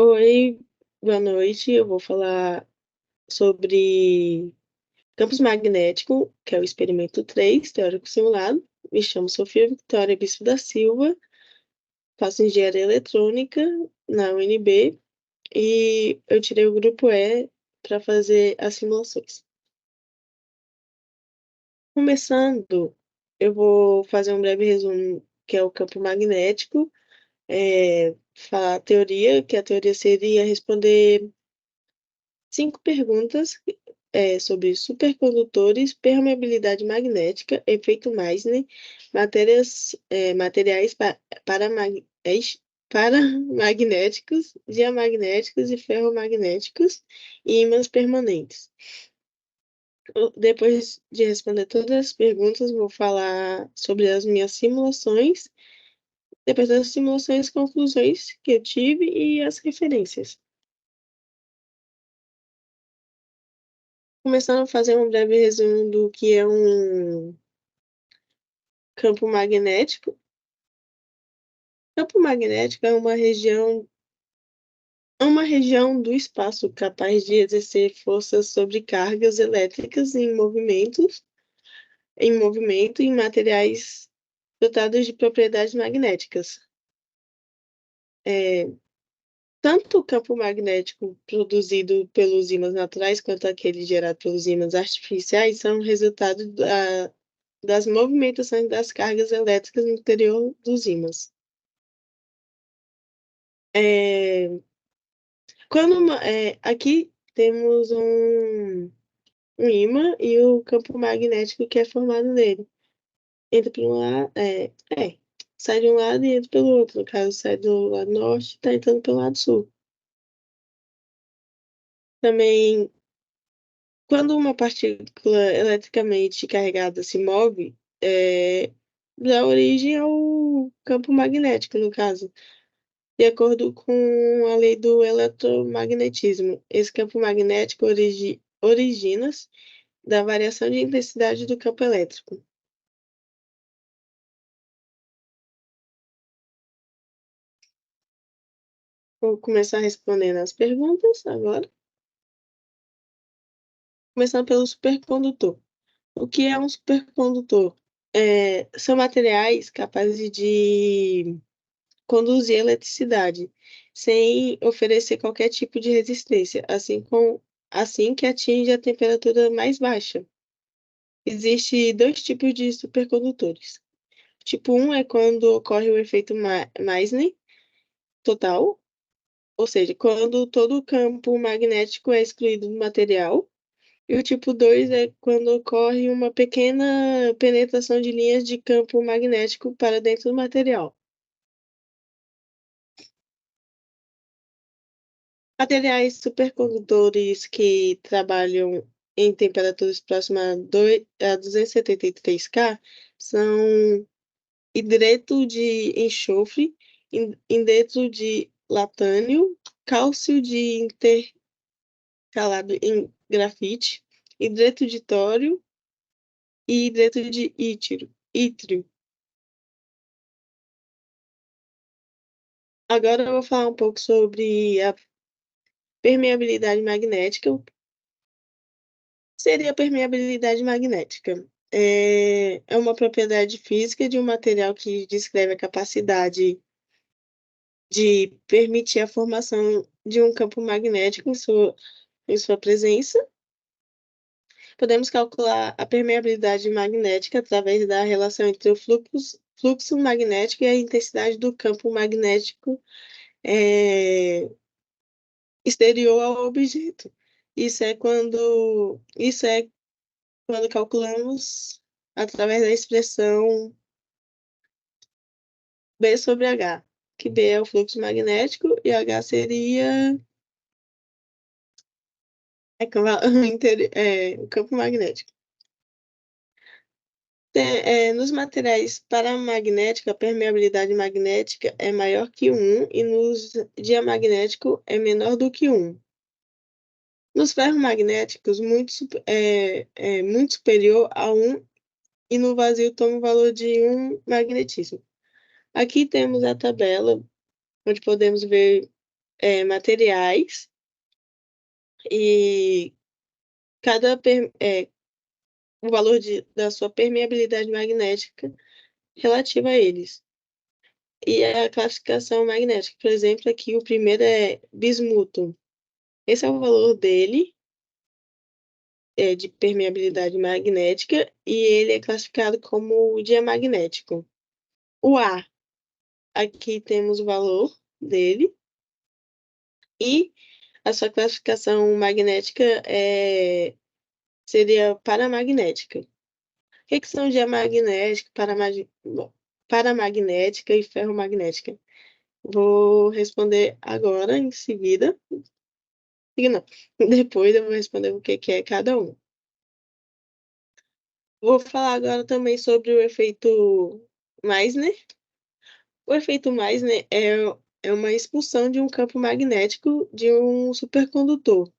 Oi, boa noite. Eu vou falar sobre campos magnético, que é o experimento 3, teórico simulado. Me chamo Sofia Victoria Bispo da Silva, faço engenharia eletrônica na UNB e eu tirei o grupo E para fazer as simulações. Começando, eu vou fazer um breve resumo, que é o campo magnético, falar a teoria, que a teoria seria responder 5 perguntas sobre supercondutores, permeabilidade magnética, efeito Meissner, materiais paramagnéticos, diamagnéticos e ferromagnéticos e ímãs permanentes. Depois de responder todas as perguntas, vou falar sobre as minhas simulações, depois das simulações, conclusões que eu tive e as referências. Começando a fazer um breve resumo do que é um campo magnético. Campo magnético é uma região do espaço capaz de exercer forças sobre cargas elétricas em movimento em materiais dotados de propriedades magnéticas. É, Tanto o campo magnético produzido pelos ímãs naturais quanto aquele gerado pelos ímãs artificiais são resultado das movimentações das cargas elétricas no interior dos ímãs. É, Aqui temos um ímã e o campo magnético que é formado nele. Entra por um lado, sai de um lado e entra pelo outro. No caso, sai do lado norte e está entrando pelo lado sul. Também, quando uma partícula eletricamente carregada se move, dá origem ao campo magnético, no caso, de acordo com a lei do eletromagnetismo. Esse campo magnético origina-se da variação de intensidade do campo elétrico. Vou começar respondendo as perguntas agora. Começando pelo supercondutor. O que é um supercondutor? São materiais capazes de conduzir eletricidade sem oferecer qualquer tipo de resistência, assim que atinge a temperatura mais baixa. Existem dois tipos de supercondutores. Tipo 1 é quando ocorre o efeito Meissner total, ou seja, quando todo o campo magnético é excluído do material. E o tipo 2 é quando ocorre uma pequena penetração de linhas de campo magnético para dentro do material. Materiais supercondutores que trabalham em temperaturas próximas a 273 K são hidreto de enxofre, hidreto de latânio, cálcio de intercalado em grafite, hidreto de tório e hidreto de ítrio. Agora eu vou falar um pouco sobre a permeabilidade magnética. Seria a permeabilidade magnética. É uma propriedade física de um material que descreve a capacidade de permitir a formação de um campo magnético em sua presença. Podemos calcular a permeabilidade magnética através da relação entre o fluxo magnético e a intensidade do campo magnético exterior ao objeto. Isso é quando calculamos através da expressão B sobre H, que B é o fluxo magnético e H seria o campo magnético. Nos materiais paramagnéticos, a permeabilidade magnética é maior que 1 e nos diamagnéticos é menor do que 1. Nos ferromagnéticos, muito superior a 1 e no vazio toma o valor de 1 magnetismo. Aqui temos a tabela, onde podemos ver materiais e o valor da sua permeabilidade magnética relativa a eles. E a classificação magnética, por exemplo, aqui o primeiro é bismuto. Esse é o valor dele, de permeabilidade magnética, e ele é classificado como diamagnético. O A, aqui temos o valor dele, e a sua classificação magnética seria paramagnética. O que são diamagnética, paramagnética e ferromagnética? Vou responder agora, em seguida. Não, depois eu vou responder o que é cada um. Vou falar agora também sobre o efeito Meissner. O efeito Meissner é uma expulsão de um campo magnético de um supercondutor.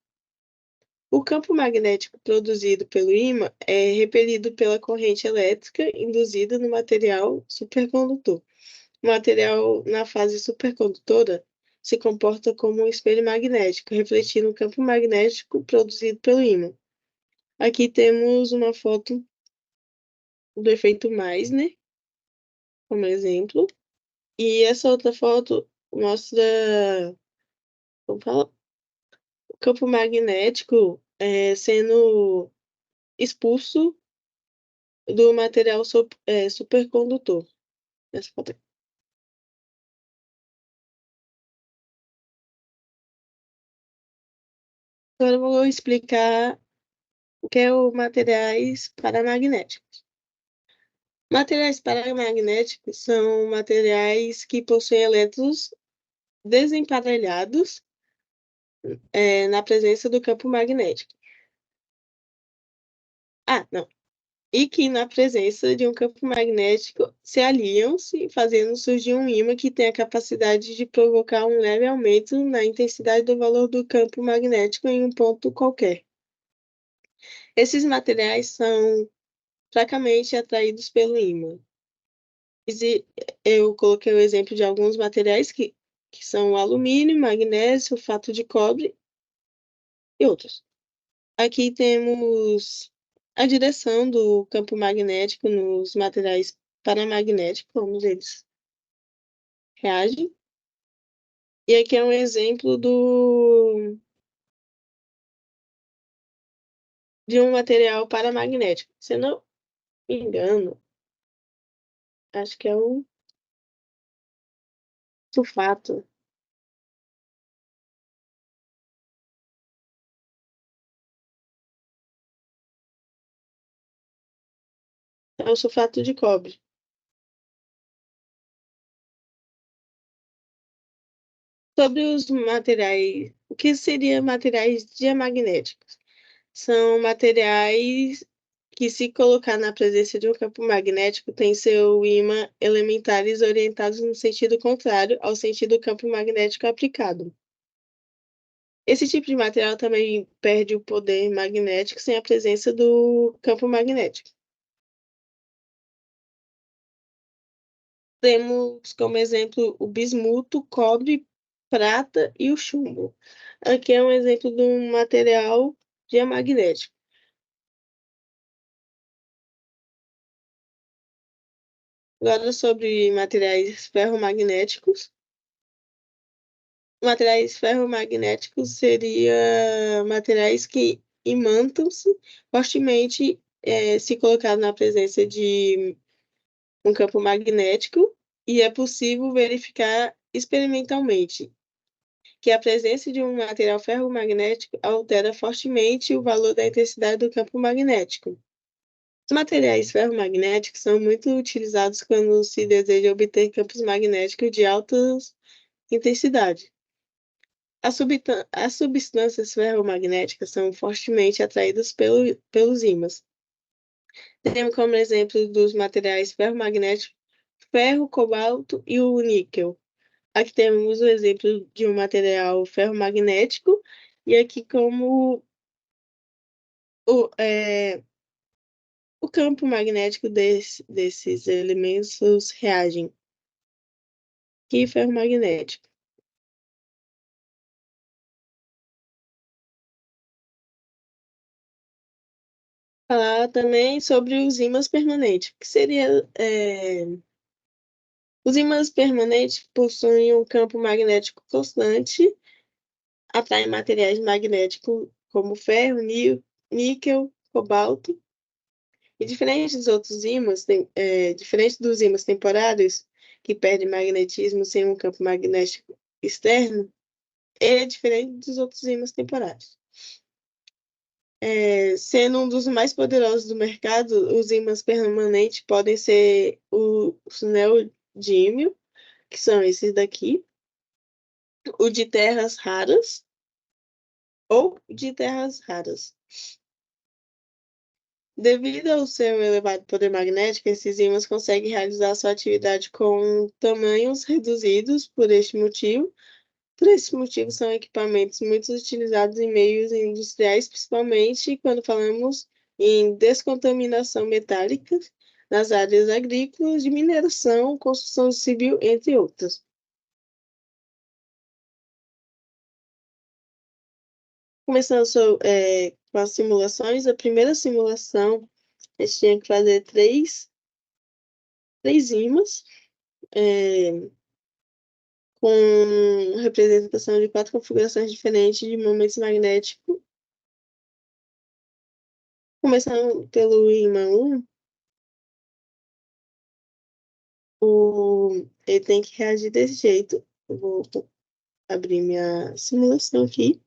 O campo magnético produzido pelo ímã é repelido pela corrente elétrica induzida no material supercondutor. O material na fase supercondutora se comporta como um espelho magnético, refletindo o campo magnético produzido pelo ímã. Aqui temos uma foto do efeito Meissner, como exemplo, e essa outra foto mostra, como fala, o campo magnético sendo expulso do material supercondutor. Essa foto aqui. Agora eu vou explicar o que é o materiais paramagnéticos. Materiais paramagnéticos são materiais que possuem elétrons desemparelhados na presença do campo magnético. Ah, não. E que na presença de um campo magnético se aliam-se, fazendo surgir um ímã que tem a capacidade de provocar um leve aumento na intensidade do valor do campo magnético em um ponto qualquer. Esses materiais são fracamente atraídos pelo ímã. Eu coloquei o exemplo de alguns materiais que são alumínio, magnésio, sulfato de cobre e outros. Aqui temos a direção do campo magnético nos materiais paramagnéticos, como eles reagem. E aqui é um exemplo de um material paramagnético. Se eu não me engano, acho que é o sulfato. É o sulfato de cobre. Sobre os materiais, o que seria materiais diamagnéticos? São materiais que, se colocar na presença de um campo magnético, tem seu ímã elementares orientados no sentido contrário ao sentido do campo magnético aplicado. Esse tipo de material também perde o poder magnético sem a presença do campo magnético. Temos como exemplo o bismuto, cobre, prata e o chumbo. Aqui é um exemplo de um material diamagnético. Agora sobre materiais ferromagnéticos. Materiais ferromagnéticos seria materiais que imantam-se fortemente se colocado na presença de um campo magnético, e é possível verificar experimentalmente que a presença de um material ferromagnético altera fortemente o valor da intensidade do campo magnético. Os materiais ferromagnéticos são muito utilizados quando se deseja obter campos magnéticos de alta intensidade. As substâncias ferromagnéticas são fortemente atraídas pelos ímãs. Temos como exemplo dos materiais ferromagnéticos ferro, cobalto e o níquel. Aqui temos o exemplo de um material ferromagnético, e aqui como o campo magnético desses elementos reagem. Que ferromagnético. Falar também sobre os ímãs permanentes. O que seria, os ímãs permanentes possuem um campo magnético constante, atraem materiais magnéticos como ferro, níquel, cobalto. E diferente dos ímãs temporários, que perdem magnetismo sem um campo magnético externo, ele é diferente dos outros ímãs temporários. Sendo um dos mais poderosos do mercado, os ímãs permanentes podem ser os neodímio, que são esses daqui, o de terras raras ou de terras raras. Devido ao seu elevado poder magnético, esses ímãs conseguem realizar sua atividade com tamanhos reduzidos Por esse motivo, são equipamentos muito utilizados em meios industriais, principalmente quando falamos em descontaminação metálica, nas áreas agrícolas, de mineração, construção civil, entre outras. Começando com as simulações, a primeira simulação, a gente tinha que fazer três ímãs, é, com representação de quatro configurações diferentes de momentos magnéticos. Começando pelo ímã 1, ele tem que reagir desse jeito. Eu vou abrir minha simulação aqui.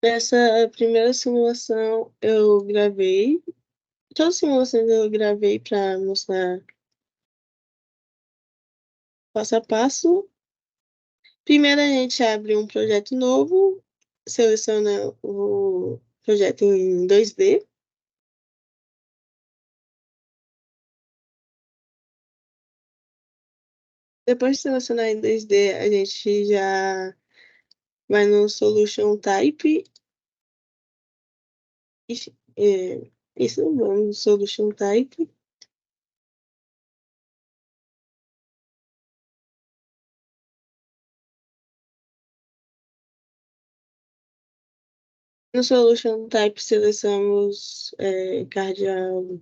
Nessa primeira simulação eu gravei. Todas as simulações eu gravei para mostrar passo a passo. Primeiro a gente abre um projeto novo, seleciona o projeto em 2D. Depois de selecionar em 2D, a gente já vai no Solution Type. Isso, vamos no Solution Type. No Solution Type, selecionamos Cardial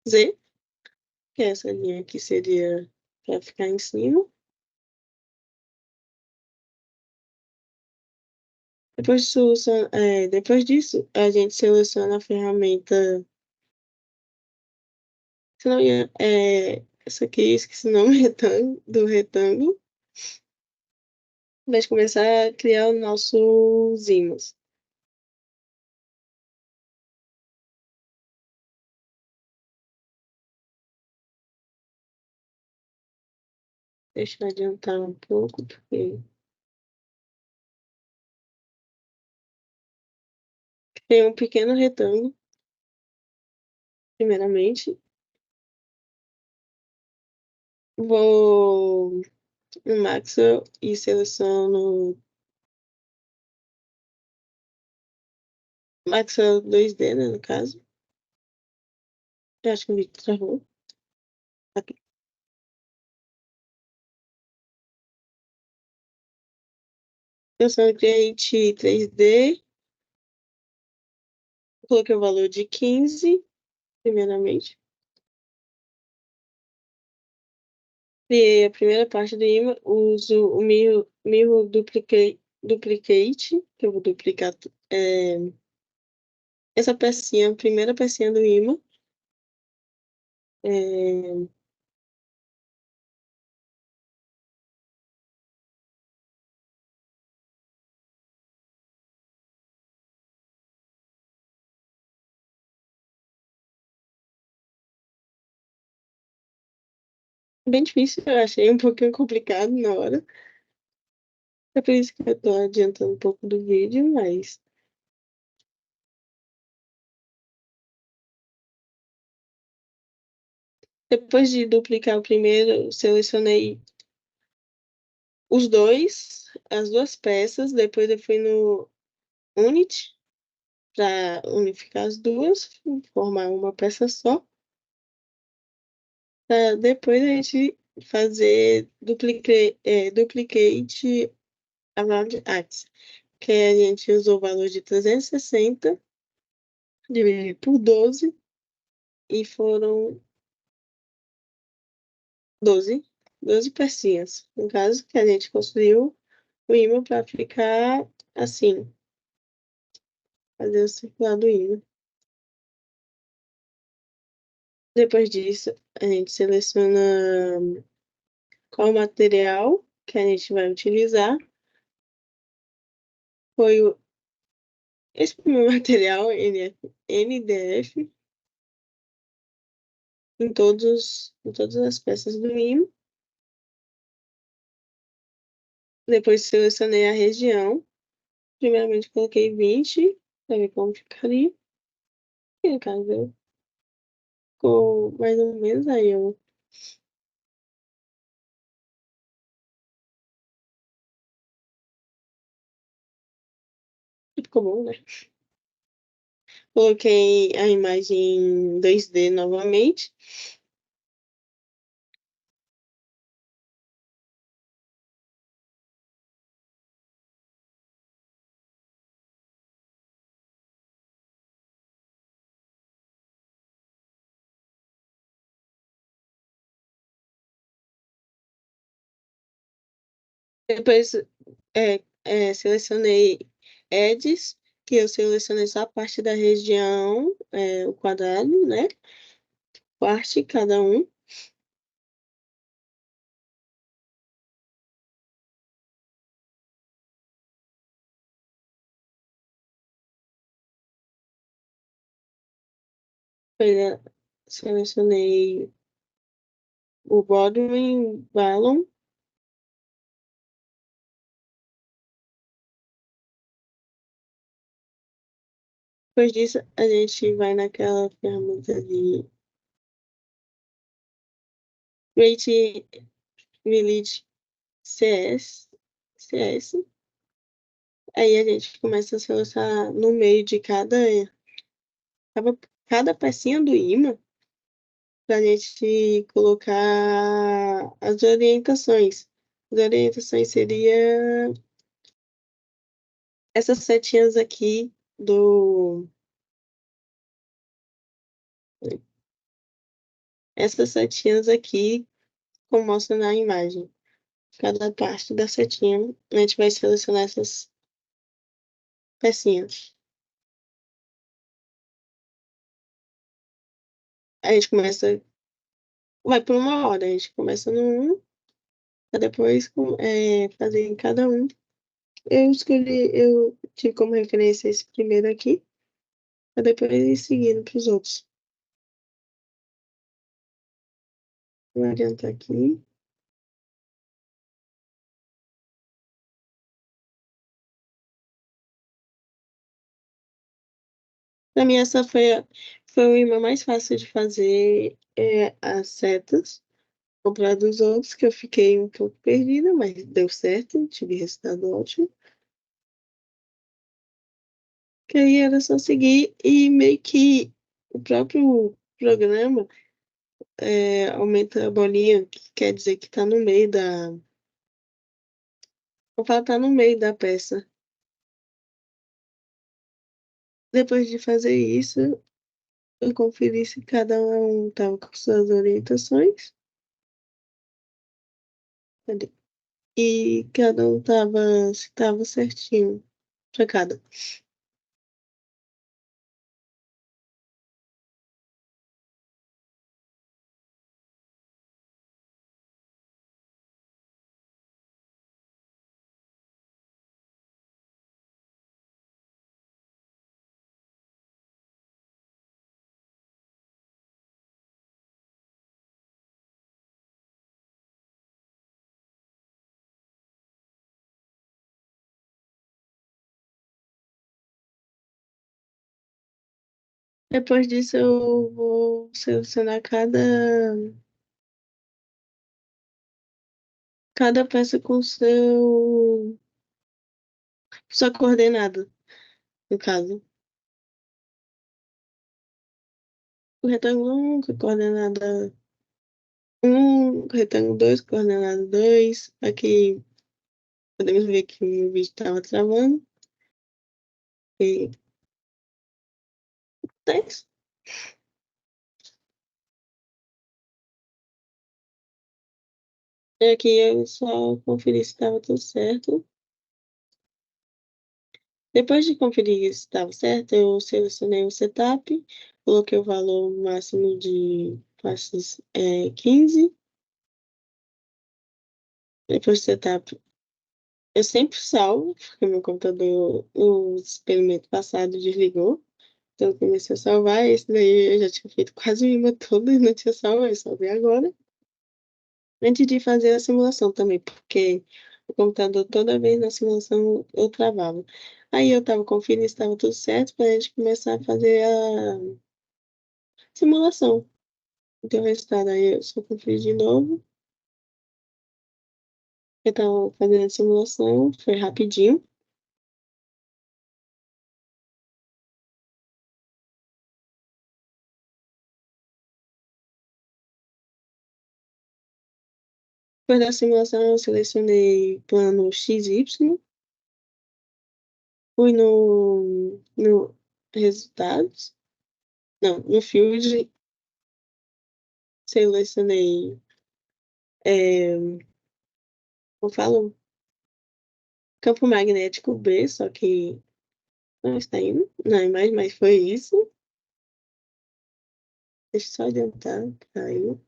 Z, que é essa linha aqui seria para ficar em cima. Depois disso, a gente seleciona a ferramenta. Se não, essa aqui, esqueci o nome do retângulo. Vai começar a criar os nossos ímãs. Deixa eu adiantar um pouco, porque tem um pequeno retângulo, primeiramente. Vou no Maxwell e seleciono Maxwell 2D, né, no caso. Eu acho que o vídeo travou. Aqui. Seleciono Create 3D. Coloquei o valor de 15, primeiramente. Criei a primeira parte do imã. Uso o Mirror Duplicate, que eu vou duplicar essa pecinha, a primeira pecinha do imã. É, bem difícil, eu achei um pouquinho complicado na hora. É por isso que eu tô adiantando um pouco do vídeo, mas depois de duplicar o primeiro, eu selecionei as duas peças, depois eu fui no Unity para unificar as duas, formar uma peça só, para depois a gente fazer duplicate around axis, que a gente usou o valor de 360 dividido por 12 e foram 12 12 pecinhas. No caso, que a gente construiu o ímã para ficar assim, fazer o circular do ímã. Depois disso, a gente seleciona qual material que a gente vai utilizar. Foi esse primeiro material, NDF, em todas as peças do ímã. Depois selecionei a região. Primeiramente coloquei 20 para ver como ficaria. E no caso, ficou mais ou menos aí. Ficou bom, né? Coloquei a imagem em 2D novamente. Depois selecionei edges, que eu selecionei só a parte da região, o quadrado, né? Parte cada um. Depois, selecionei o bottom balloon. Depois disso, a gente vai naquela ferramenta de Create Village CS. Aí a gente começa a selecionar no meio de cada pecinha do imã para a gente colocar as orientações. As orientações seria essas setinhas aqui do essas setinhas aqui, como mostra na imagem. Cada parte da setinha, a gente vai selecionar essas pecinhas. A gente começa, vai por uma hora, a gente começa no um, para depois fazer em cada um. Eu tive como referência esse primeiro aqui, para depois ir seguindo para os outros. Vou adiantar aqui. Para mim, foi o imã mais fácil de fazer as setas. Comparado dos outros, que eu fiquei um pouco perdida, mas deu certo, tive resultado ótimo. Que aí era só seguir e meio que o próprio programa aumenta a bolinha, que quer dizer que tá no meio da. Vou falar tá no meio da peça. Depois de fazer isso, eu conferi se cada um estava com suas orientações. Cadê? E cada um tava, se estava certinho para cada. Depois disso, eu vou selecionar cada peça com sua coordenada, no caso. O retângulo 1, com a coordenada 1, retângulo 2, coordenada 2. Aqui podemos ver que o meu vídeo estava travando. E tá isso. E aqui eu só conferi se estava tudo certo. Depois de conferir se estava certo, eu selecionei o setup, coloquei o valor máximo de passes 15. Depois do setup, eu sempre salvo, porque meu computador, o experimento passado desligou. Então eu comecei a salvar. Esse daí eu já tinha feito quase o imã todo e não tinha salvo, eu salvei agora. Antes de fazer a simulação também, porque o computador toda vez na simulação eu travava. Aí eu tava conferindo se estava tudo certo para a gente começar a fazer a simulação. Então o resultado aí eu só conferi de novo. Eu tava fazendo a simulação, foi rapidinho. Depois da simulação eu selecionei plano XY, fui no resultados, não, no field, selecionei, eu falo campo magnético B, só que não está indo na imagem, mas foi isso. Deixa eu só adiantar, caiu.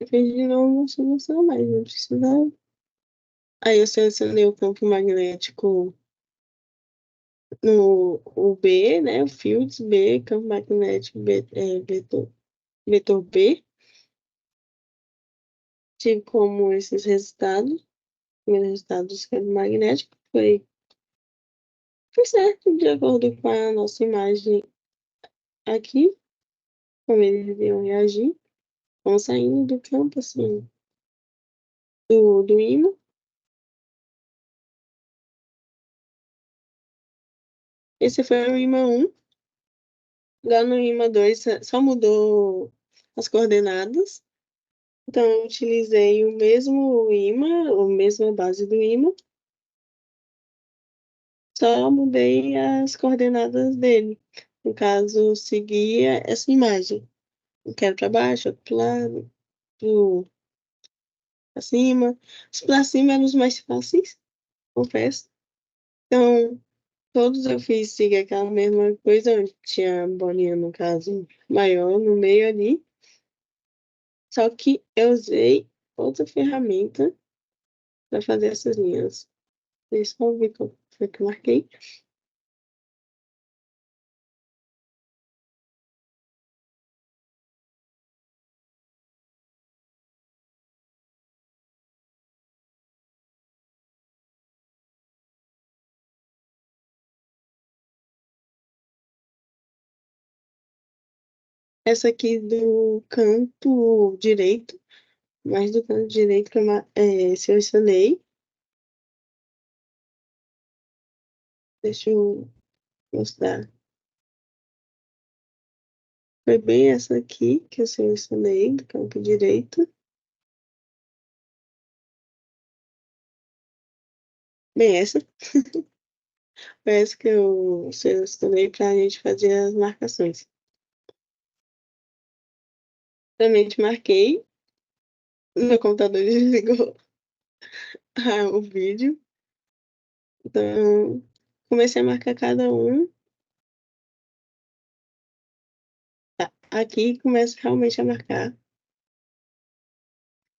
Eu fiz de novo a solução, mas não precisava. Aí eu selecionei o campo magnético no o B, né? O fields B, campo magnético B, vetor B. Tive como esses resultados. O primeiro resultado do campo magnético foi certo, de acordo com a nossa imagem aqui, como eles iam reagir. Vamos saindo do campo, assim, do ímã. Esse foi o ímã 1. Lá no ímã 2 só mudou as coordenadas. Então, eu utilizei o mesmo ímã, a mesma base do ímã, só mudei as coordenadas dele. No caso, seguia essa imagem. Eu quero para baixo, outro para lado, para cima. Os para cima eram os mais fáceis, confesso. Então, todos eu fiz seguir aquela mesma coisa, onde tinha a bolinha, no caso, maior no meio ali. Só que eu usei outra ferramenta para fazer essas linhas. Deixa eu ver qual foi que eu marquei. Essa aqui do canto direito, mais do canto direito que eu selecionei. Deixa eu mostrar. Foi bem essa aqui que eu selecionei, do campo direito. Bem, essa foi essa que eu selecionei para a gente fazer as marcações. Também te marquei. Meu computador desligou o vídeo. Então, comecei a marcar cada um. Tá, aqui começa realmente a marcar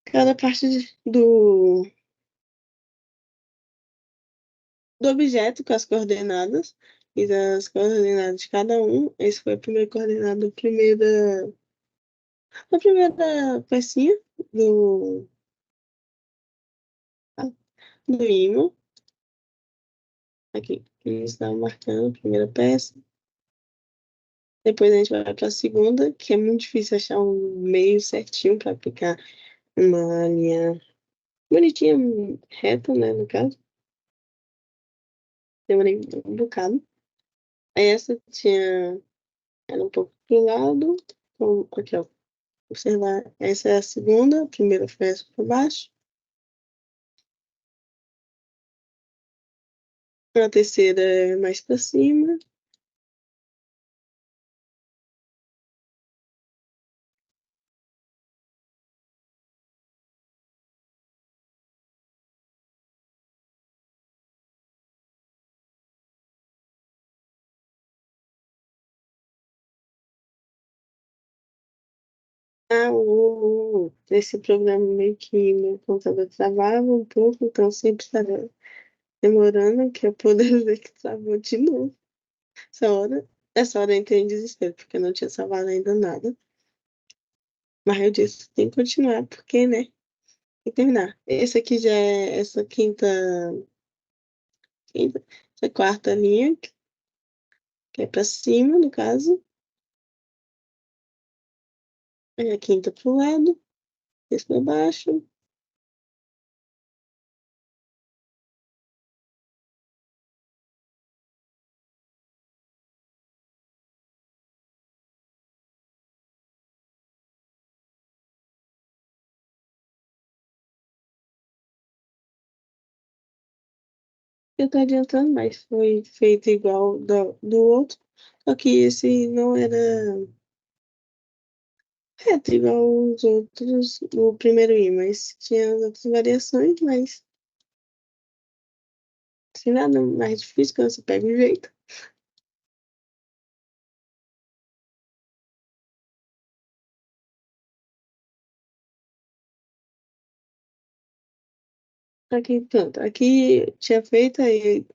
cada parte do objeto com as coordenadas e das coordenadas de cada um. Esse foi a primeira coordenada da primeira pecinha do, do ímã. Aqui, que está marcando a primeira peça. Depois a gente vai para a segunda, que é muito difícil achar um meio certinho para aplicar uma linha bonitinha, reta, né, no caso. Demorei um bocado. Aí essa tinha, era um pouco pro lado. Então, aqui, ó. Observar, essa é a segunda, a primeira foi essa para baixo. A terceira é mais para cima. Esse programa meio que meu computador travava um pouco, então sempre estava demorando que eu poder ver que travou de novo. Essa hora eu entrei em desespero, porque eu não tinha salvado ainda nada. Mas eu disse, tem que continuar, porque, né? Tem que terminar. Esse aqui já é essa essa quarta linha, que é pra cima, no caso. Aí a quinta pro lado, esse pra baixo. Eu tô adiantando, mas foi feito igual do outro. Só que esse não era reto igual os outros do primeiro I, mas tinha as outras variações, mas sem nada mais difícil, quando você pega o jeito. Aqui, pronto. Aqui tinha feito, aí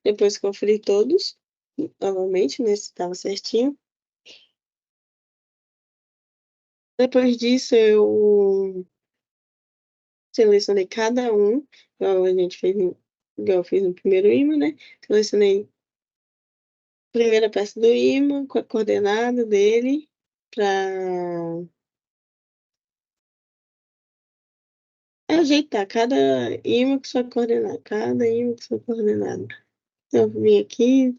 depois conferi todos, novamente, né, se estava certinho. Depois disso, eu selecionei cada um, igual a gente fez, igual eu fiz no primeiro imã, né? Selecionei a primeira peça do imã com a coordenada dele para ajeitar cada imã com sua coordenada, cada imã com sua coordenada. Então, eu vim aqui,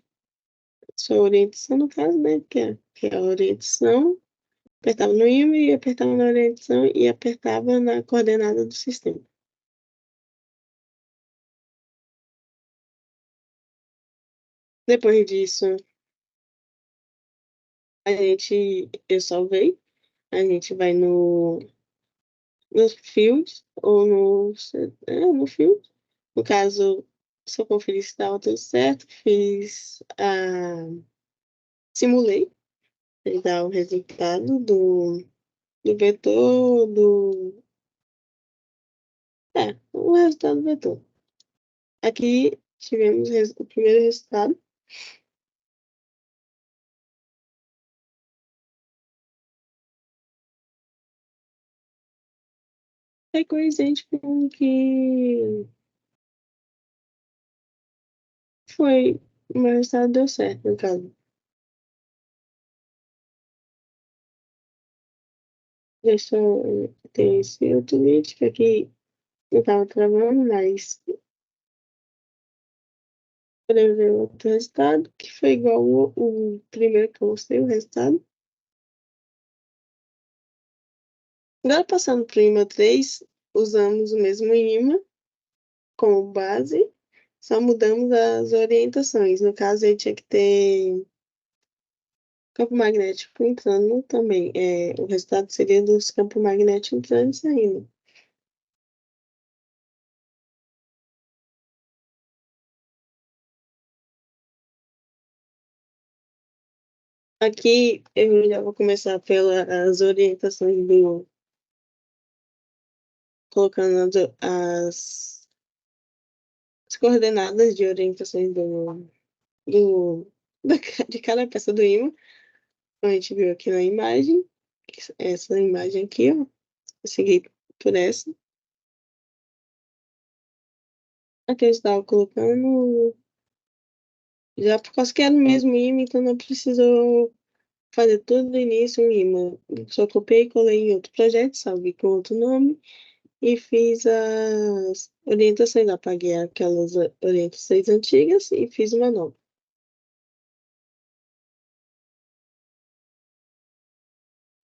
sua orientação, no caso, né? Que é a orientação. Apertava no ímã e apertava na orientação e apertava na coordenada do sistema. Depois disso, eu salvei. A gente vai no field, ou no field. No caso, se eu conferir se estava tudo certo, simulei, ele dá o resultado do vetor, o resultado do vetor. Aqui tivemos o primeiro resultado. É coincidente com o que foi, o meu resultado deu certo, no caso. Deixa eu ter esse outro vídeo que aqui eu estava travando, mas poder ver o outro resultado, que foi igual o primeiro que eu mostrei, o resultado. Agora, passando para o imã 3, usamos o mesmo imã como base, só mudamos as orientações. No caso, ele tinha que ter campo magnético entrando também. O resultado seria dos campos magnéticos entrando e saindo. Aqui eu já vou começar pelas orientações colocando as as coordenadas de orientações do, de cada peça do ímã. A gente viu aqui na imagem, essa imagem aqui, ó. Eu segui por essa. Aqui eu estava colocando, já por causa que era o mesmo imã, então não precisou fazer tudo do início um imã. Só copiei e colei em outro projeto, salve com outro nome, e fiz as orientações. Apaguei aquelas orientações antigas e fiz uma nova.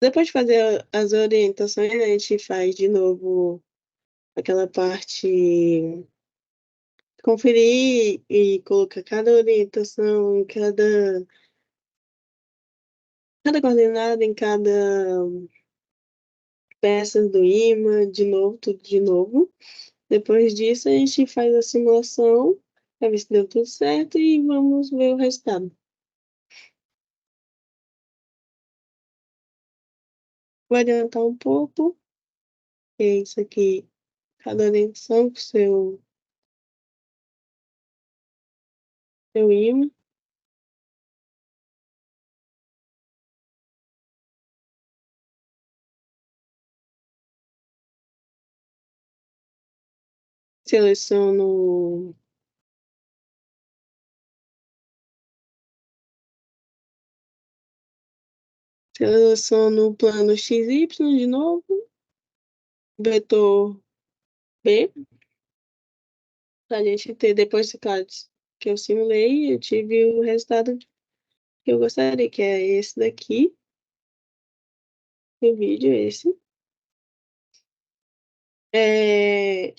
Depois de fazer as orientações, a gente faz de novo aquela parte, conferir e colocar cada orientação, cada coordenada em cada peça do imã, de novo, tudo de novo. Depois disso, a gente faz a simulação para ver se deu tudo certo e vamos ver o resultado. Vou adiantar um pouco, que é isso aqui, cada orientação com seu imã. Seleciono, seleciono o plano XY de novo, vetor B, para a gente ter depois, claro, que eu simulei, eu tive o resultado que eu gostaria, que é esse daqui, o vídeo, esse. É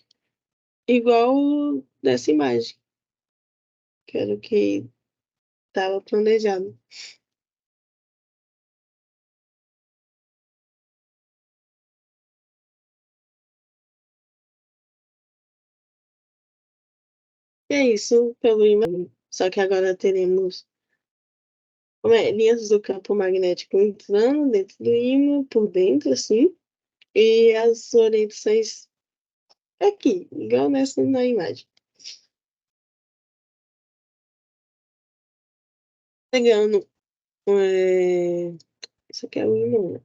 igual dessa imagem, que era o que estava planejado. E é isso pelo imã. Só que agora teremos linhas do campo magnético entrando dentro do ímã, por dentro, assim, e as orientações aqui, igual nessa na imagem. Pegando, isso aqui é o ímã, né?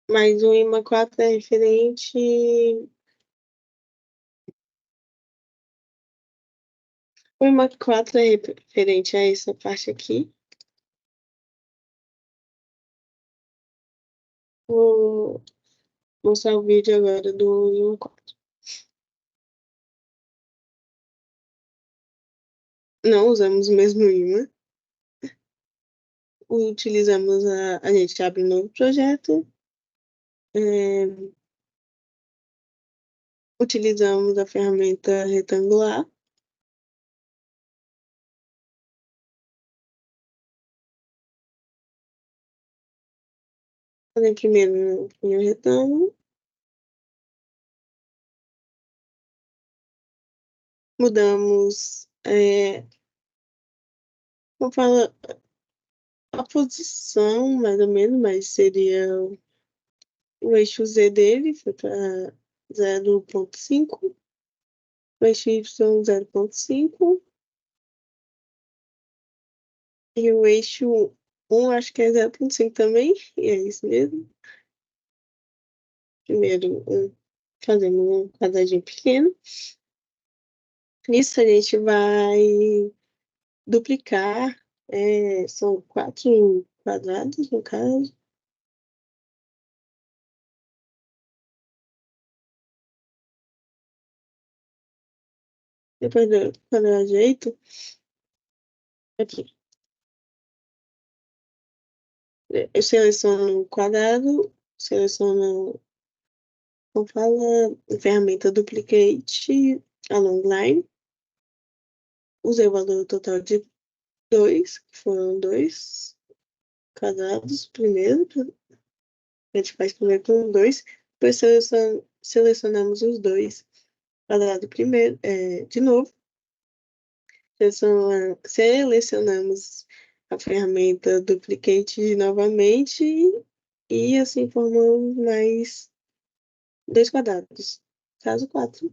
Mas o imã 4 é referente. O imã 4 é referente a essa parte aqui. Vou mostrar o vídeo agora do imã 4. Não usamos o mesmo imã. Utilizamos a gente abre um novo projeto. Utilizamos a ferramenta retangular. Fazer primeiro no retângulo. Mudamos, como fala, a posição, mais ou menos, mas seria o eixo Z dele, foi para 0,5. O eixo Y 0,5. E o eixo 1 acho que é 0,5 também. E é isso mesmo. Primeiro, fazendo um quadradinho pequeno. Nisso a gente vai duplicar, são 4 quadrados, no caso. Depois, quando eu ajeito, aqui, eu seleciono o quadrado, seleciono, como fala, ferramenta Duplicate Along Line. Usei o valor total de 2, que foram 2 quadrados primeiro. A gente faz primeiro com 2, depois selecionamos os 2 quadrados primeiro, de novo. Selecionamos a ferramenta Duplicate novamente E assim formamos mais dois quadrados. Caso quatro.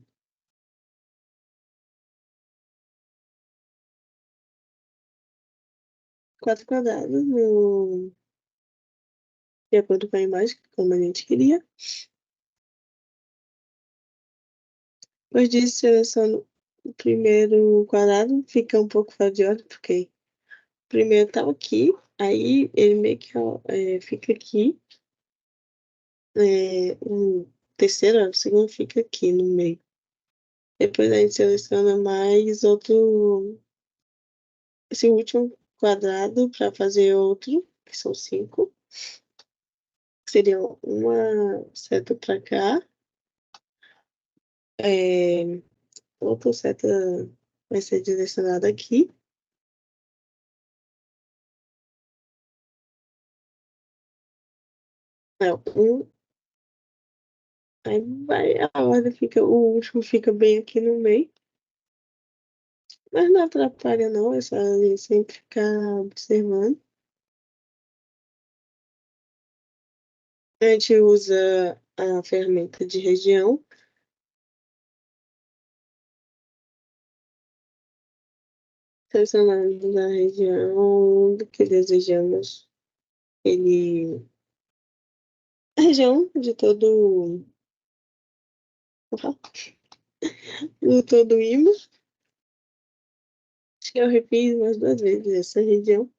Quatro quadrados de acordo com a imagem, como a gente queria. Depois disso, seleciono o primeiro quadrado, fica um pouco fora de ordem, porque o primeiro tá aqui, aí ele meio que ó, fica aqui, o terceiro, ó, o segundo fica aqui no meio. Depois a gente seleciona mais outro, esse último quadrado para fazer outro, que são cinco. Seria uma seta para cá, é, outra seta vai ser direcionada aqui. É, aí vai, a ordem fica, o último fica bem aqui no meio. Mas não atrapalha não, é só a gente sempre ficar observando. A gente usa a ferramenta de região, selecionando a região do que desejamos. Ele, a região de todo, de todo o imã. Acho que eu refiz umas duas vezes essa região.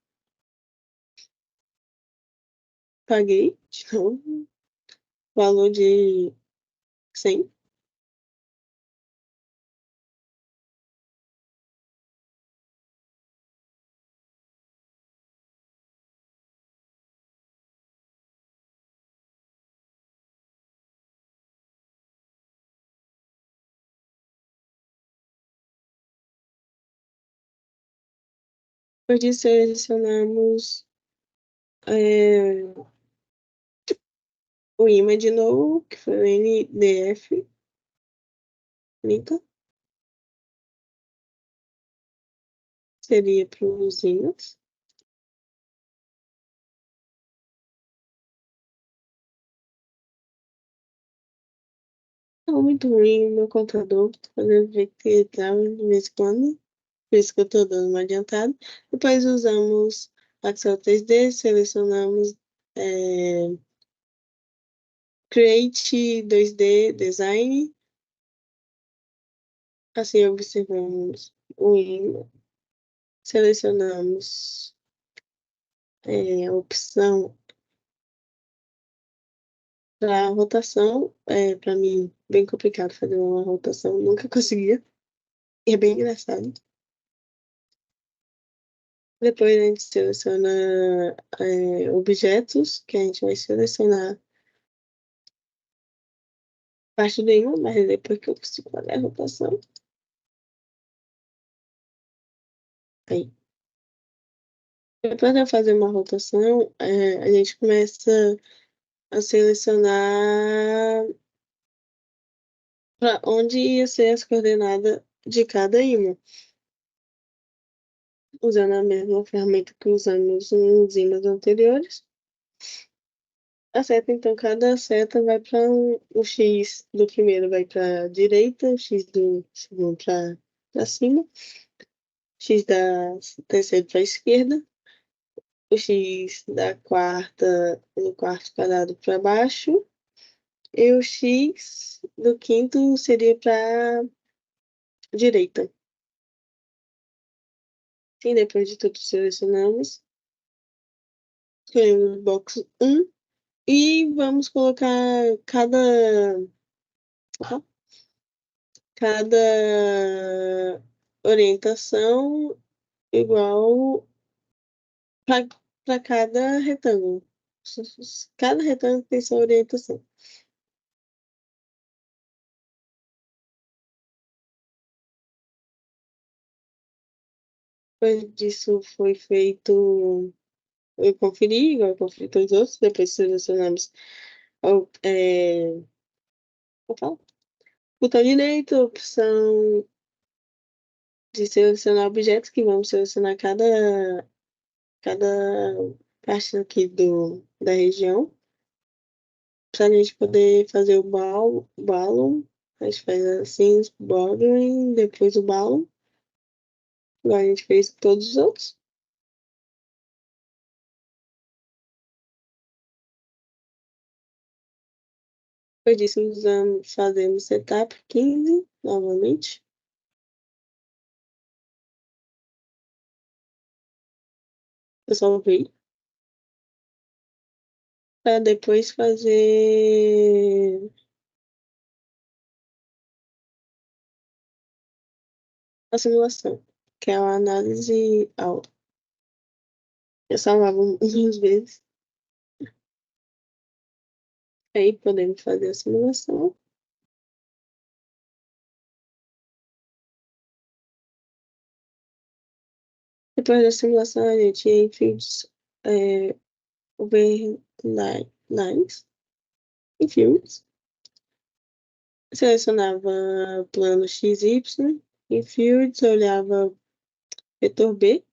Paguei de novo, valor de 100. Depois disso, selecionamos o imã de novo, que foi o NDF, Nika, seria para os ímãs. Não muito ruim meu computador, fazendo ver que trava de vez em quando, por isso que eu estou dando uma adiantada. Depois usamos Excel 3D, selecionamos é, Create 2D Design, assim observamos o imã, selecionamos a opção para rotação, para mim bem complicado fazer uma rotação, nunca conseguia, e é bem engraçado. Depois a gente seleciona objetos, que a gente vai selecionar parte nenhuma, mas depois que eu consigo fazer a rotação. Aí, depois de eu fazer uma rotação, a gente começa a selecionar para onde ia ser as coordenadas de cada ímã, usando a mesma ferramenta que usamos nos ímãs anteriores. A seta, então, cada seta vai para o X do primeiro vai para a direita, o X do segundo para cima, X da terceira para a esquerda, o X da quarta, do quarto quadrado para baixo, e o X do quinto seria para a direita. E depois de tudo selecionamos, escolhemos o box 1 e vamos colocar cada orientação igual para cada retângulo. Cada retângulo tem sua orientação. Depois disso foi feito, eu conferi, igual eu conferi todos os outros, depois selecionamos o, como fala? Botão direito, opção de selecionar objetos, que vamos selecionar cada parte aqui da região. Pra gente poder fazer o balloon. A gente faz assim, os bordering, depois o balloon. Agora a gente fez todos os outros. Depois disso, fazemos setup 15 novamente. Eu salvei. Para depois fazer a simulação, que é a análise aula. Eu salvava umas vezes. Aí podemos fazer a simulação. Depois da simulação, a gente ia em fields over lines, em fields. Selecionava plano X, Y. Em fields, olhava vetor B.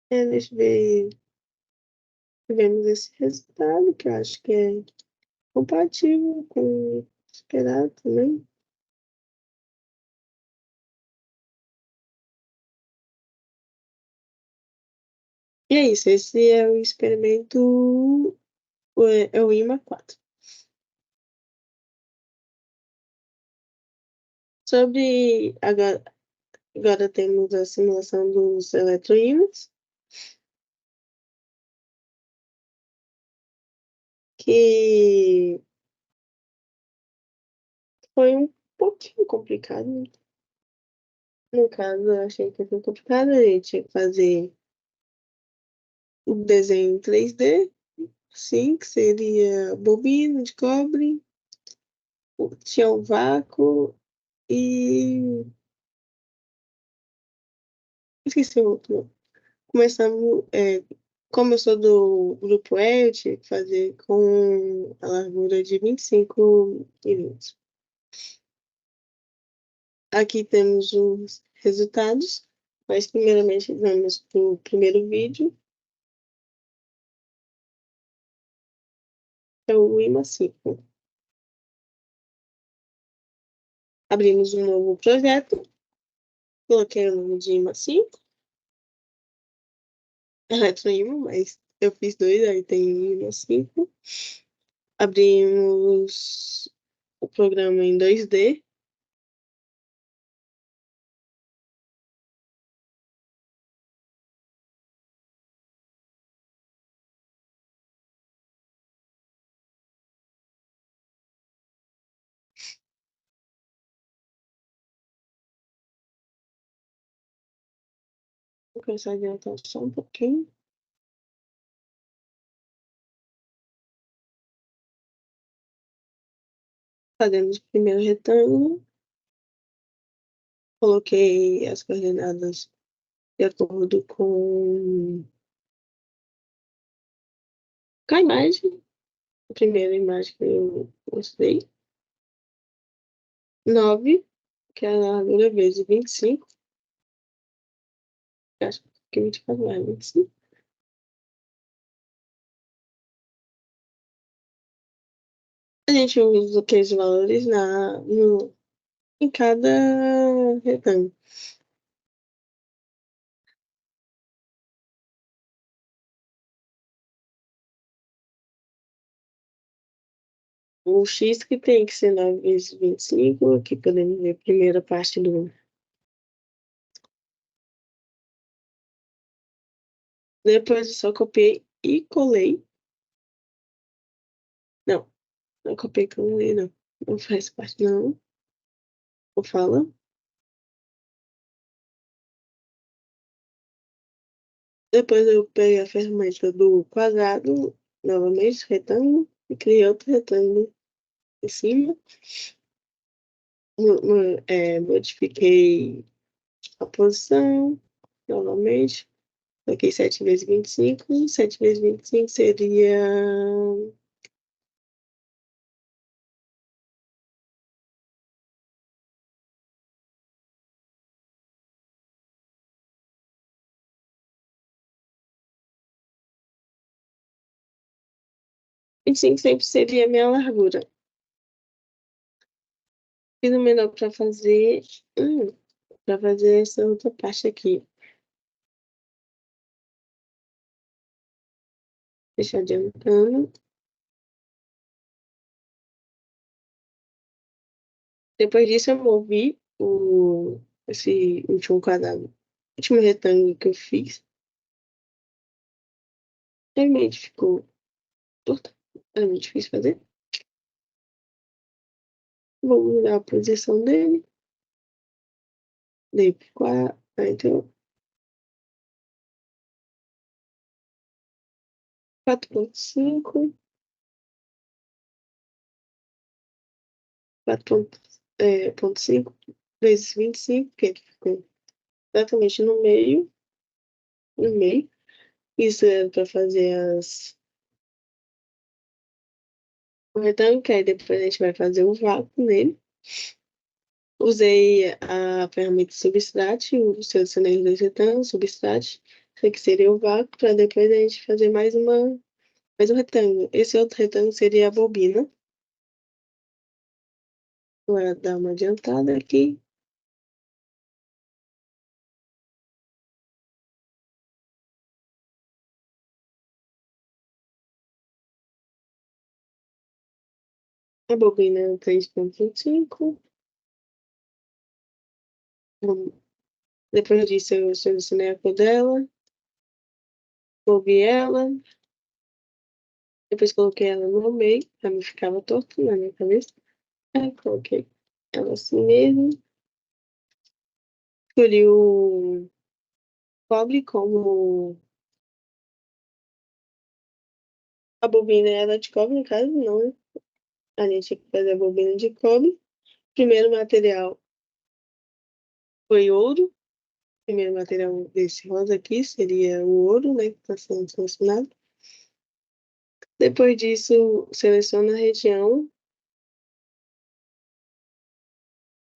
Deixa eu ver. Tivemos esse resultado, que eu acho que é compatível com o esperado também. E é isso, esse é o experimento, é o IMA 4. Sobre, agora temos a simulação dos eletroímãs, que foi um pouquinho complicado, né? No caso, eu achei que foi complicado, a gente tinha que fazer o desenho em 3D, sim, que seria bobina de cobre, tinha um vácuo e esqueci o outro. Começamos, como eu sou do grupo E, eu tive que fazer com a largura de 25 milímetros. Aqui temos os resultados, mas primeiramente vamos para o primeiro vídeo, que é o IMA 5. Abrimos um novo projeto, coloquei o nome de IMA 5, EletroIMA, mas eu fiz dois, aí tem IMA 5. Abrimos o programa em 2D. Vou começar a adiantar só um pouquinho. Fazemos o primeiro retângulo. Coloquei as coordenadas de acordo com a imagem, a primeira imagem que eu mostrei. 9, que é a largura vezes 25. Acho que 24 é 25. A gente usa aqueles valores em cada retângulo. O X que tem que ser 9 vezes 25, aqui podemos ver a primeira parte do. Depois eu só copiei e colei. Não, não copiei e colei, não. Não faz parte, não. Vou falar. Depois eu peguei a ferramenta do quadrado, novamente, retângulo, e criei outro retângulo em cima. Modifiquei a posição, novamente. Coloquei 7 vezes 25. 7 vezes 25 seria 25 sempre seria a minha largura. Fiz o menor hum, para fazer essa outra parte aqui. Deixa adiantando. Depois disso, eu movi esse último quadrado, último retângulo que eu fiz. Realmente ficou torto. É muito difícil fazer. Vou mudar a posição dele. Dei 4,5, 4,5 vezes 25, que ficou exatamente no meio. Isso é para fazer o retângulo, que aí depois a gente vai fazer o vácuo nele. Usei a ferramenta Substrat, selecionei os dois retângulos, Substrat, isso aqui seria o vácuo, para depois a gente fazer mais um retângulo. Esse outro retângulo seria a bobina. Vou dar uma adiantada aqui. A bobina é 3,5. Depois disso, eu selecionei a cor dela, movi ela, depois coloquei ela no meio, para não ficava torto na minha cabeça. Aí coloquei ela assim mesmo. Escolhi o cobre como a bobina era de cobre, no caso, não, né? A gente tinha que fazer a bobina de cobre. Primeiro material foi ouro. Primeiro material desse rosa aqui seria o ouro, né? Que está sendo selecionado. Depois disso, seleciona a região.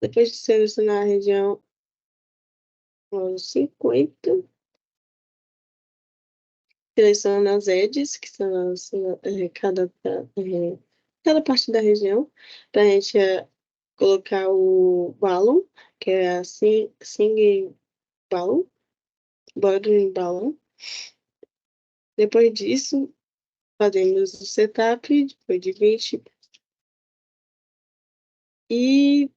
Depois de selecionar a região, uns 50. Seleciona as edges, que são cada parte da região, para a gente colocar o balloon, que é assim, singing balloon, bordering balloon. Depois disso, fazemos o setup, depois de 20. E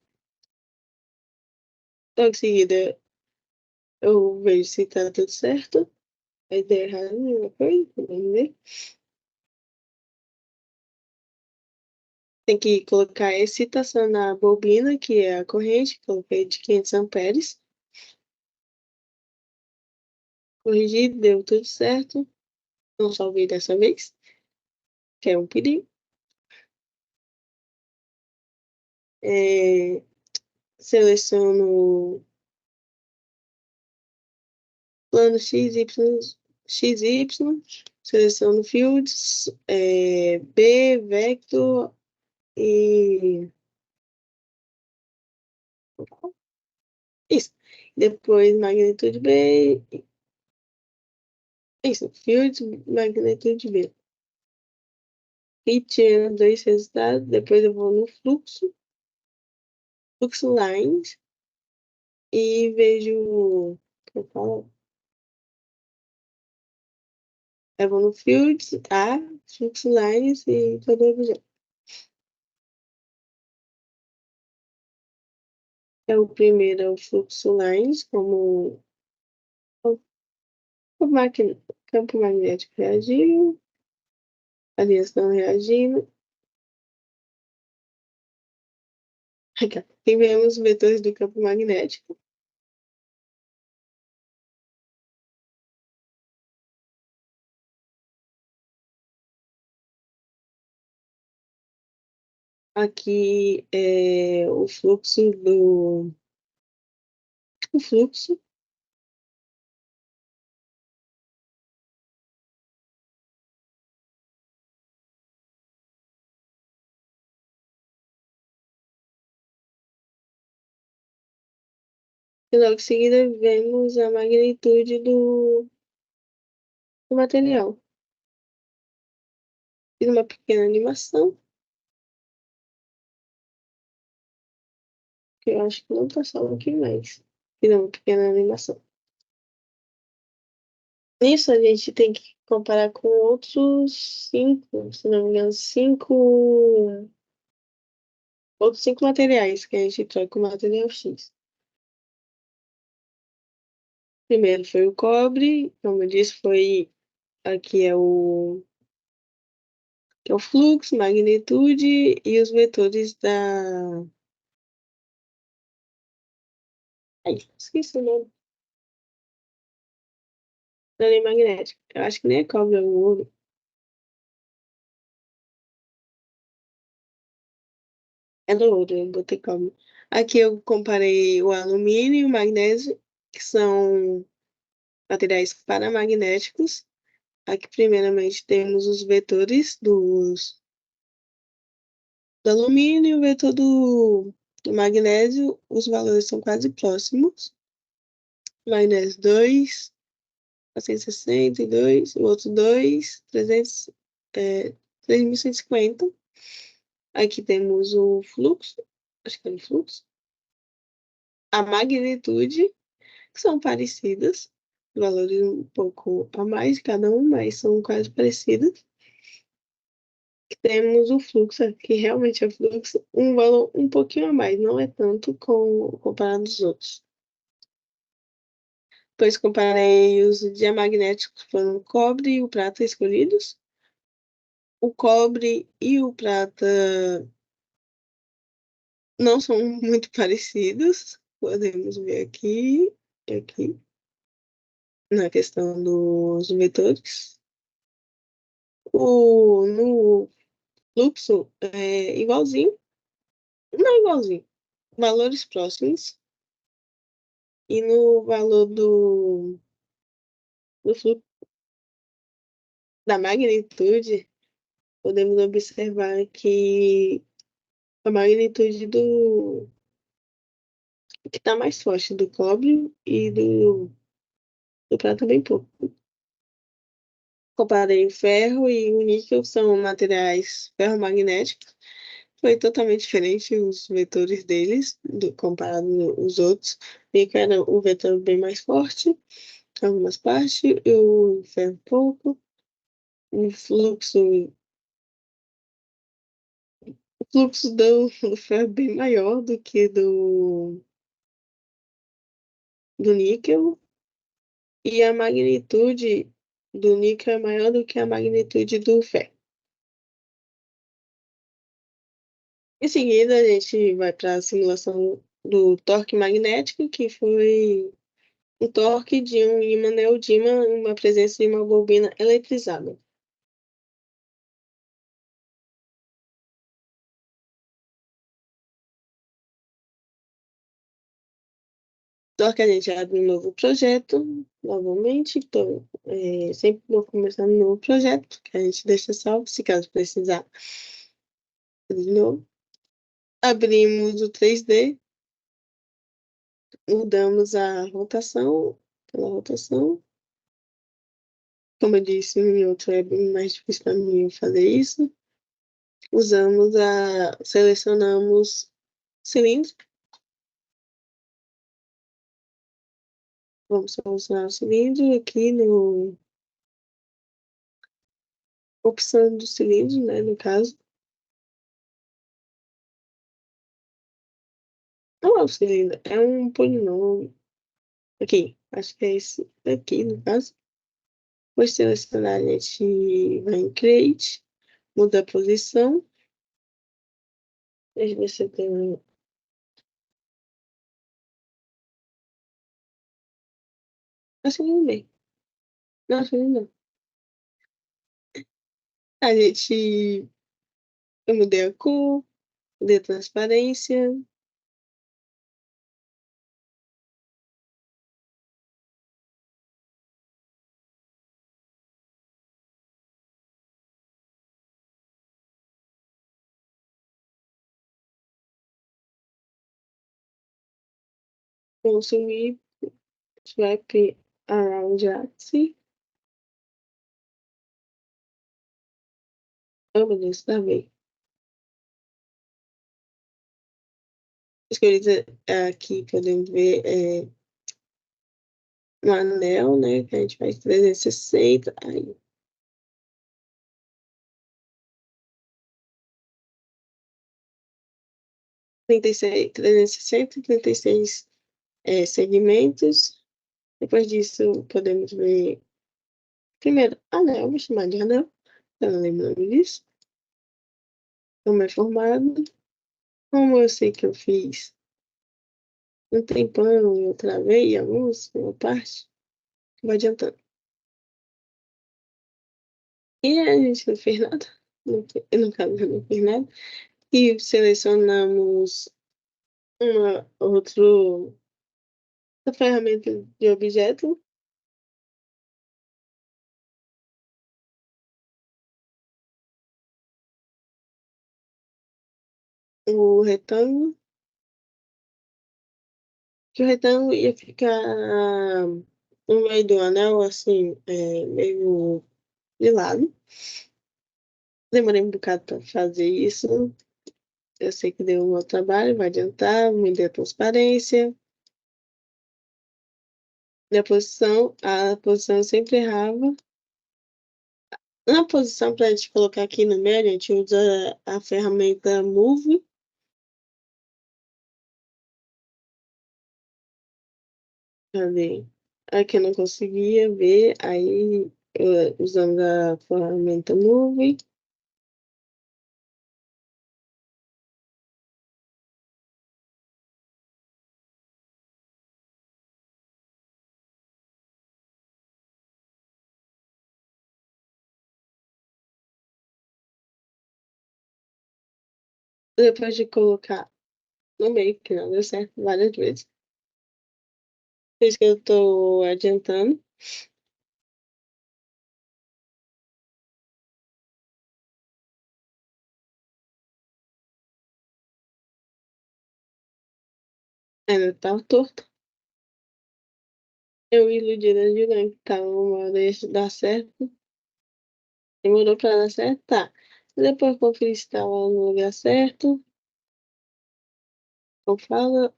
logo em seguida eu vejo se tá tudo certo. Aí der errado alguma coisa, vamos ver. Tem que colocar a excitação na bobina, que é a corrente, coloquei de 500 amperes. Corrigi, deu tudo certo. Não salvei dessa vez, que é um perigo. É, seleciono plano XY, seleciono fields, B, vector e isso. Depois magnitude B, isso, fields, magnitude B. E tirando dois resultados, depois eu vou no fluxo lines, e vejo. Eu falo, eu vou no fields, A, fluxo lines e todo o objeto. É o primeiro é o fluxo lines, como campo magnético reagiu, aliás não reagindo. Aqui vemos os vetores do campo magnético. Aqui é o fluxo. E logo em seguida vemos a magnitude do material. Fiz uma pequena animação, que eu acho que não tá salvo aqui mais. Fiz uma pequena animação. Nisso a gente tem que comparar com outros cinco, se não me engano, outros cinco materiais que a gente troca o material X. Primeiro foi o cobre, como eu disse, aqui que é o fluxo, magnitude e os vetores da. Ai, esqueci o nome. Da lei magnética. Eu acho que nem é cobre, é o ouro. É do ouro, eu botei cobre. Aqui eu comparei o alumínio e o magnésio, que são materiais paramagnéticos. Aqui, primeiramente, temos os vetores do alumínio e o vetor do magnésio. Os valores são quase próximos. Magnésio 2, 462, o outro 2, 300, 3.150. Aqui temos o fluxo, acho que é o fluxo, a magnitude, que são parecidas, valores um pouco a mais de cada um, mas são quase parecidas. Temos o fluxo, que realmente é o fluxo, um valor um pouquinho a mais, não é tanto comparado aos outros. Depois comparei os diamagnéticos, que foram o cobre e o prata escolhidos. O cobre e o prata não são muito parecidos. Podemos ver aqui, na questão dos vetores. No fluxo é igualzinho, não igualzinho, valores próximos. E no valor do fluxo da magnitude, podemos observar que a magnitude que está mais forte do cobre e do prata bem pouco. Comparei o ferro e o níquel, são materiais ferromagnéticos. Foi totalmente diferente os vetores deles, comparado aos outros. O níquel era um vetor bem mais forte, em algumas partes, e o ferro pouco. O fluxo, o fluxo do ferro é bem maior do que do níquel, e a magnitude do níquel é maior do que a magnitude do ferro. Em seguida, a gente vai para a simulação do torque magnético, que foi o torque de um ímã neodímã em uma presença de uma bobina eletrizada. Torque a gente abre um novo projeto, novamente. Então, sempre vou começar um novo projeto, que a gente deixa salvo, se caso precisar de novo. Abrimos o 3D, mudamos a rotação pela rotação. Como eu disse, em outro é bem mais difícil para mim fazer isso. Selecionamos cilindro. Vamos selecionar o cilindro aqui no opção do cilindro, né, no caso. Não é o cilindro, é um polinômio. Aqui, acho que é esse daqui, no caso. Depois selecionar, a gente vai em Create, muda a posição. Deixa eu ver se eu tenho. Acho que não vem. Não, acho que não. A gente. Eu mudei a cor, mudei a transparência. Consumir, swipe around axis. Oh, meu Deus, tá bem. Escolhidas aqui podemos ver no anel, né? Que a gente faz 360. Aí, 36, 360, 36 segmentos. Depois disso, podemos ver. Primeiro, anel, vou chamar de anel. Eu não lembro o nome disso. Como é formado. Como eu sei que eu fiz um tempão, eu travei alguns, uma parte, vai adiantando. E a gente não fez nada. No caso, eu não fiz nada. E selecionamos uma outra ferramenta de objeto, o retângulo, que o retângulo ia ficar no meio do anel, assim, meio de lado. Demorei um bocado para fazer isso. Eu sei que deu um bom trabalho, vai adiantar, me deu transparência. A posição eu sempre errava. Na posição, para a gente colocar aqui no meio, a gente usa a ferramenta Move. Cadê? Aqui eu não conseguia ver, aí usando a ferramenta Move. Depois de colocar no meio, que não deu certo várias vezes. Por isso que eu estou adiantando. Ainda estava torto. Eu iludida de que tava uma hora ia dar certo. Demorou para dar certo, tá. Depois conferi se estava no lugar certo. Como fala,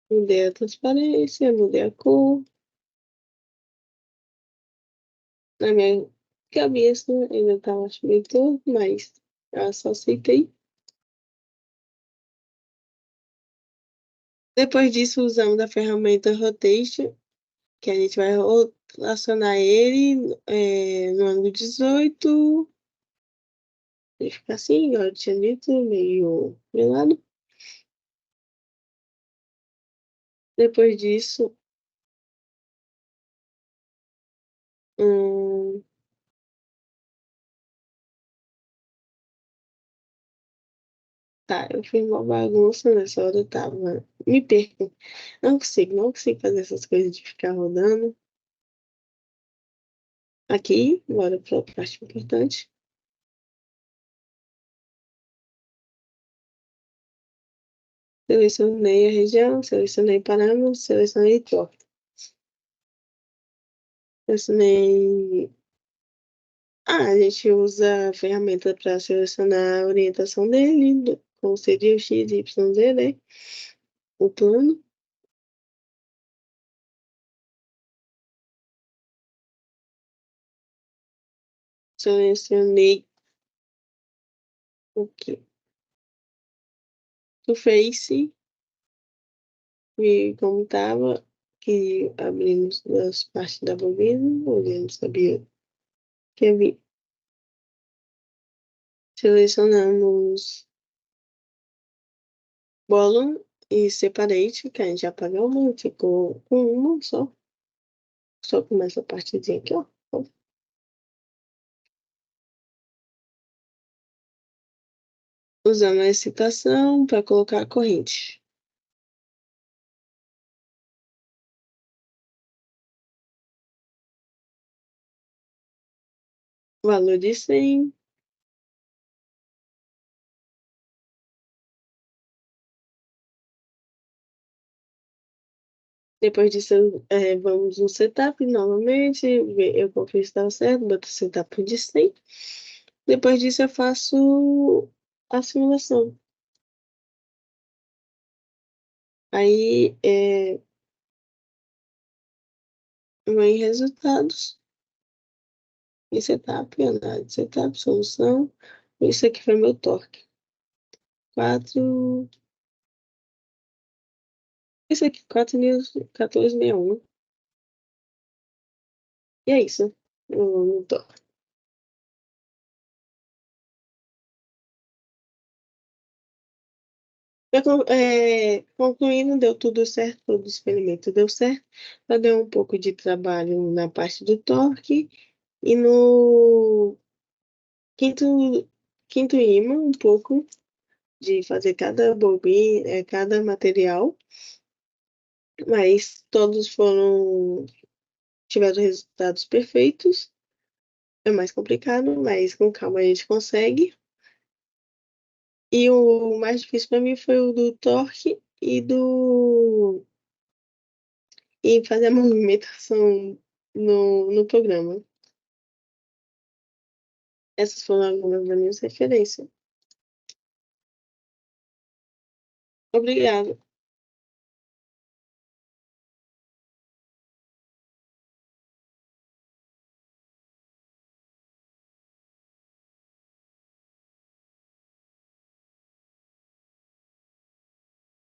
mudei a transparência, mudei a cor. Na minha cabeça ainda estava meio torto, mas eu só aceitei. Depois disso, usamos a ferramenta Rotation, que a gente vai rotacionar ele no ângulo 18. Ele fica assim, igual eu tinha dito, meio melado. Depois disso, hum, tá, eu fiz uma bagunça nessa hora, eu tava. Me perco. Não consigo fazer essas coisas de ficar rodando. Aqui, bora para a parte importante. Selecionei a região, selecionei parâmetros, selecionei torque. Selecionei. A gente usa a ferramenta para selecionar a orientação dele, como seria o X, Y, Z, né? O plano. Selecionei o que? O Face, vi como estava, que abrimos as partes da bobina, olhando, sabia que havia. Selecionamos Bottom e Separate, que a gente já apagou uma, ficou com uma só. Só com essa partezinha aqui, ó. Usando a excitação para colocar a corrente. Valor de 100. Depois disso, vamos no setup novamente. Eu confio se estava certo, boto o setup de 100. Depois disso, eu faço a simulação. Aí, vem resultados, em setup, análise de setup, solução. Isso aqui foi meu torque. 4. Isso aqui, 4.1461. E é isso. No torque. Concluindo, deu tudo certo, todo o experimento deu certo. Só deu um pouco de trabalho na parte do torque e no quinto, quinto ímã, um pouco de fazer cada bobina, cada material, mas todos tiveram resultados perfeitos. É mais complicado, mas com calma a gente consegue. E o mais difícil para mim foi o do torque e fazer a movimentação no programa. Essas foram algumas das minhas referências. Obrigada.